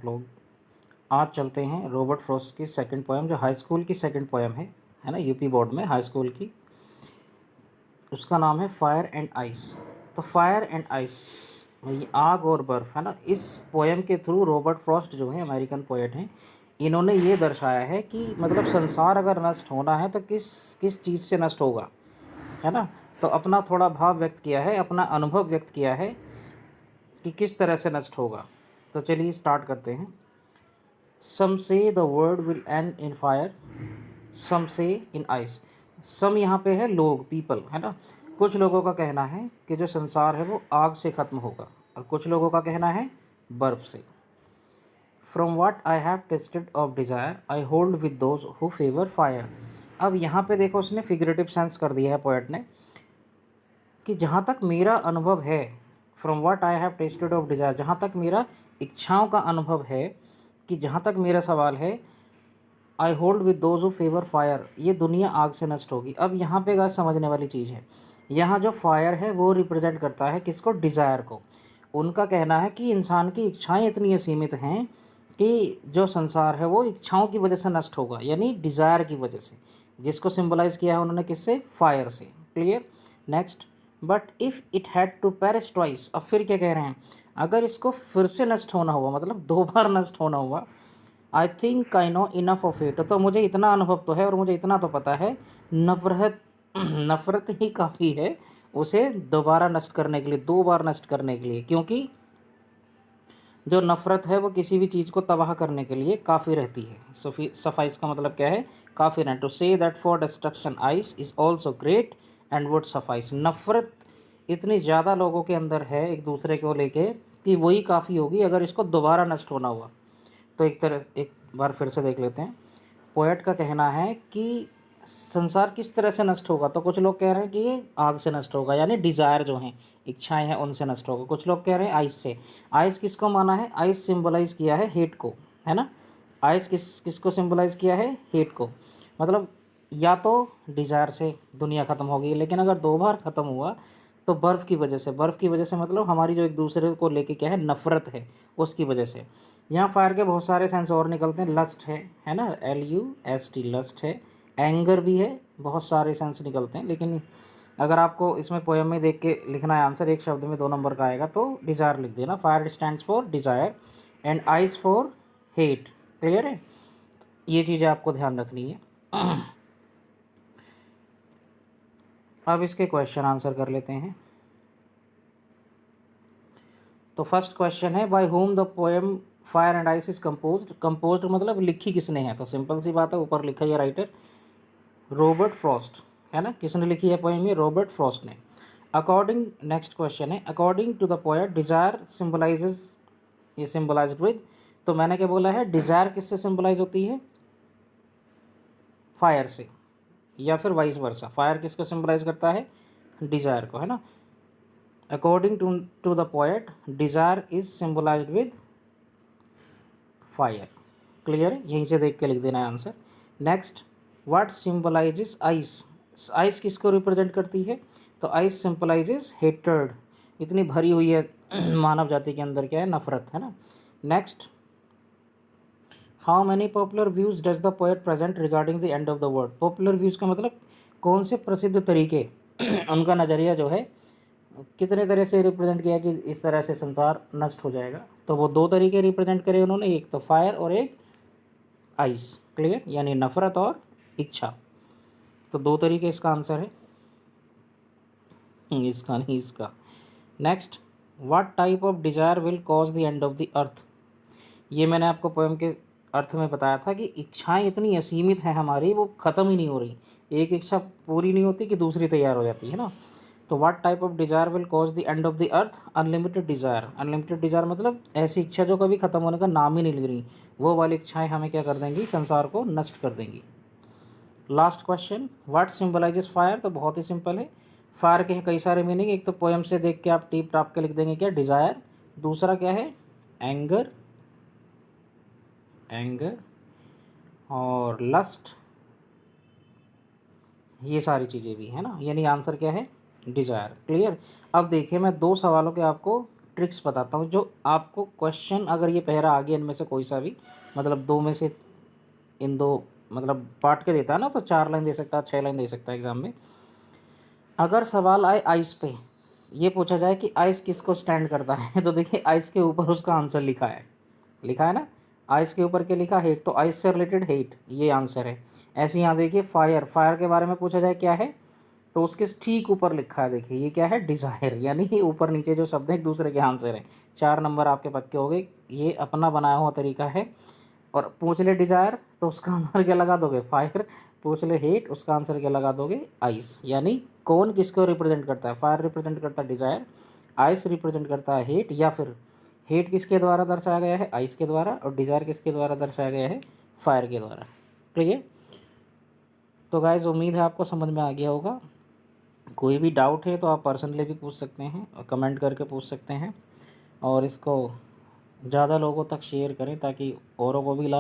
आप लोग। आज चलते हैं रॉबर्ट फ्रॉस्ट की सेकंड पोएम, जो हाई स्कूल की सेकंड पोएम है ना, यूपी बोर्ड में हाई स्कूल की। उसका नाम है फायर एंड आइस। तो फायर एंड आइस, ये आग और बर्फ़ है ना। इस पोएम के थ्रू रॉबर्ट फ्रॉस्ट जो है अमेरिकन पोएट हैं, इन्होंने ये दर्शाया है कि मतलब संसार अगर नष्ट होना है तो किस किस चीज़ से नष्ट होगा, है ना। तो अपना थोड़ा भाव व्यक्त किया है, अपना अनुभव व्यक्त किया है कि किस तरह से नष्ट होगा। तो चलिए स्टार्ट करते हैं। Some say the world will end in fire, some say in ice. सम यहाँ पे है लोग, पीपल, है ना। कुछ लोगों का कहना है कि जो संसार है वो आग से ख़त्म होगा, और कुछ लोगों का कहना है बर्फ़ से। From what I have tasted of desire I hold with those who favour fire. अब यहाँ पे देखो, उसने फिगरेटिव सेंस कर दिया है पोएट ने, कि जहाँ तक मेरा अनुभव है, from what I have tasted of desire, जहाँ तक मेरा इच्छाओं का अनुभव है, कि जहाँ तक मेरा सवाल है, आई hold with those who favour fire, ये दुनिया आग से नष्ट होगी। अब यहाँ पे गाइस समझने वाली चीज़ है, यहाँ जो फायर है वो रिप्रेजेंट करता है किसको? डिज़ायर को। उनका कहना है कि इंसान की इच्छाएं इतनी असीमित हैं कि जो संसार है वो इच्छाओं की वजह से नष्ट होगा, यानी डिज़ायर की वजह से, जिसको सिंबलाइज किया है उन्होंने किससे? फायर से। Clear. Next, but if it had to perish twice. अब फिर क्या कह रहे हैं? अगर इसको फिर से नष्ट होना हुआ, मतलब 2 बार नष्ट होना हुआ, I think I know enough of it, तो मुझे इतना अनुभव तो है और मुझे इतना तो पता है, नफ़रत नफ़रत ही काफ़ी है उसे दोबारा नष्ट करने के लिए, 2 बार नष्ट करने के लिए। क्योंकि जो नफ़रत है वो किसी भी चीज़ को तबाह करने के लिए काफ़ी रहती है। सफाइस का मतलब क्या है? काफ़ी रहना। To say that for destruction ice is also great and would suffice. नफ़रत इतनी ज़्यादा लोगों के अंदर है एक दूसरे को लेके कि वही काफ़ी होगी अगर इसको दोबारा नष्ट होना हुआ। तो एक बार फिर से देख लेते हैं। पोएट का कहना है कि संसार किस तरह से नष्ट होगा। तो कुछ लोग कह रहे हैं कि ये आग से नष्ट होगा, यानी डिज़ायर जो हैं, इच्छाएं हैं, उनसे नष्ट होगा। कुछ लोग कह रहे हैं आइस से। आइस किसको माना है? आइस सिंबलाइज किया है हेट को, है ना। आइस किसको सिंबलाइज किया है? हेट को। मतलब या तो डिज़ायर से दुनिया ख़त्म होगी, लेकिन अगर 2 बार ख़त्म हुआ तो बर्फ़ की वजह से। बर्फ़ की वजह से मतलब हमारी जो एक दूसरे को लेके क्या है, नफ़रत है, उसकी वजह से। यहाँ फायर के बहुत सारे सेंस और निकलते हैं। लस्ट है ना, LUST, लस्ट है। एंगर भी है, बहुत सारे सेंस निकलते हैं। लेकिन अगर आपको इसमें पोएम में देख के लिखना है आंसर, एक शब्द में 2 नंबर का आएगा, तो डिज़ायर लिख देना। Fire stands for desire and ice for hate. Clear है? ये चीज़ें आपको ध्यान रखनी है। अब इसके क्वेश्चन आंसर कर लेते हैं। तो फर्स्ट क्वेश्चन है, by whom the poem fire and ice is composed. Composed मतलब लिखी किसने है? तो सिंपल सी बात है, ऊपर लिखा है राइटर रॉबर्ट फ्रॉस्ट, है ना। किसने लिखी है पोएम? ये रॉबर्ट फ्रॉस्ट ने। अकॉर्डिंग, नेक्स्ट क्वेश्चन है, according to the poet desire symbolizes, ये सिंबलाइज्ड विद। तो मैंने क्या बोला है? डिज़ायर किससे सिंबलाइज होती है? फायर से, या फिर वाइस वर्सा। फायर किसको सिंबलाइज करता है? डिज़ायर को, है ना। According to the poet desire is symbolised with fire. Clear है? यहीं से देख के लिख देना है answer. Next, what symbolises ice. Ice किसको रिप्रेजेंट करती है? तो आइस सिंबलाइजेस हेट्रेड, इतनी भरी हुई है मानव जाति के अंदर क्या है? नफरत, है ना। Next, how many popular views does the poet present regarding the end of the world. Popular views का मतलब कौन से प्रसिद्ध तरीके उनका नज़रिया जो है कितने तरह से रिप्रेजेंट किया कि इस तरह से संसार नष्ट हो जाएगा। तो वो 2 तरीके रिप्रेजेंट करे उन्होंने, एक तो फायर और एक आइस। क्लियर? यानी नफ़रत और इच्छा। तो 2 तरीके इसका आंसर है, इसका नहीं, इसका। Next, what type of desire will cause the end of the earth. ये मैंने आपको पोएम के अर्थ में बताया था कि इच्छाएं इतनी असीमित हैं हमारी, वो ख़त्म ही नहीं हो रही। एक इच्छा पूरी नहीं होती कि दूसरी तैयार हो जाती है ना। तो what type of desire will cause the end of the earth? Unlimited desire. Unlimited desire मतलब ऐसी इच्छा जो कभी ख़त्म होने का नाम ही नहीं ले रही, वो वाली इच्छाएं हमें क्या कर देंगी? संसार को नष्ट कर देंगी। Last question, what symbolizes fire. तो बहुत ही सिंपल है, फायर के कई सारे मीनिंग। एक तो पोएम से देख के आप टीप टाप के लिख देंगे क्या? डिज़ायर। दूसरा क्या है? एंगर, एंगर और लस्ट, ये सारी चीज़ें भी है ना। यानी आंसर क्या है? डिज़ायर। क्लियर? अब देखिए, मैं 2 सवालों के आपको ट्रिक्स बताता हूँ जो आपको क्वेश्चन, अगर ये पहरा आ गया इनमें से कोई सा भी, मतलब दो में से इन दो मतलब बांट के देता है ना, तो 4 लाइन दे सकता है, 6 लाइन दे सकता है एग्जाम में। अगर सवाल आए आइस पे, ये पूछा जाए कि आइस किसको स्टैंड करता है, तो देखिए आइस के ऊपर उसका आंसर लिखा है ना, आइस के ऊपर क्या लिखा, हेट, तो आइस से रिलेटेड हेट ये आंसर है। ऐसे यहाँ देखिए फायर, फायर के बारे में पूछा जाए क्या है, तो उसके ठीक ऊपर लिखा है, देखिए ये क्या है, डिज़ायर, यानी कि ऊपर नीचे जो शब्द है एक दूसरे के आंसर है। 4 नंबर आपके पक्के हो गए, ये अपना बनाया हुआ तरीका है। और पूछ ले डिज़ायर तो उसका आंसर क्या लगा दोगे, फायर, पूछ ले हेट उसका आंसर क्या लगा दोगे, आइस। यानी कौन किसको रिप्रेजेंट करता है, फायर रिप्रेजेंट करता है डिज़ायर, आइस रिप्रेजेंट करता है हेट, या फिर हेट किसके द्वारा दर्शाया गया है, आइस के द्वारा, और डिज़ायर किसके द्वारा दर्शाया गया है, फायर के द्वारा। क्लियर। तो गाइज उम्मीद है आपको समझ में आ गया होगा। कोई भी डाउट है तो आप पर्सनली भी पूछ सकते हैं और कमेंट करके पूछ सकते हैं, और इसको ज़्यादा लोगों तक शेयर करें ताकि औरों को भी लाभ